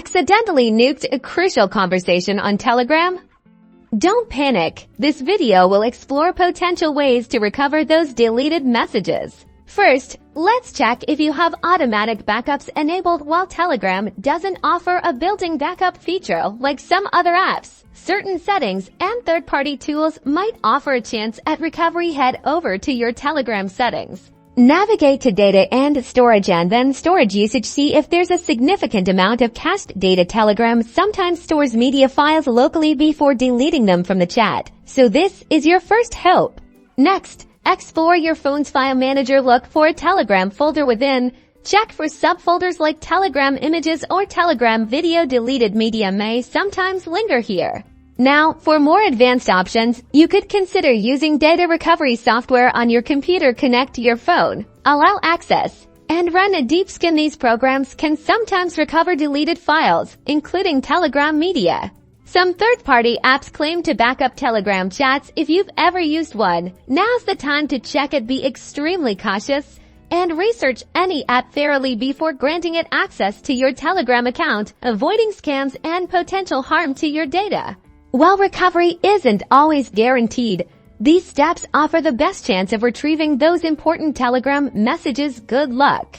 Accidentally nuked a crucial conversation on Telegram? Don't panic. This video will explore potential ways to recover those deleted messages. First, let's check if you have automatic backups enabled while Telegram doesn't offer a built-in backup feature like some other apps. Certain settings and third-party tools might offer a chance at recovery. Head over to your Telegram settings. Navigate to Data and Storage and then Storage Usage. See if there's a significant amount of cached data. Telegram sometimes stores media files locally before deleting them from the chat, so this is your first hope. Next, explore your phone's file manager. Look for a Telegram folder within. Check for subfolders like Telegram Images or Telegram Video. Deleted media may sometimes linger here. Now, for more advanced options, you could consider using data recovery software on your computer. Connect your phone, allow access, and run a deep scan. These programs can sometimes recover deleted files, including Telegram media. Some third-party apps claim to back up Telegram chats. If you've ever used one, now's the time to check it. Be extremely cautious and research any app thoroughly before granting it access to your Telegram account, avoiding scams and potential harm to your data. While recovery isn't always guaranteed, these steps offer the best chance of retrieving those important Telegram messages. Good luck!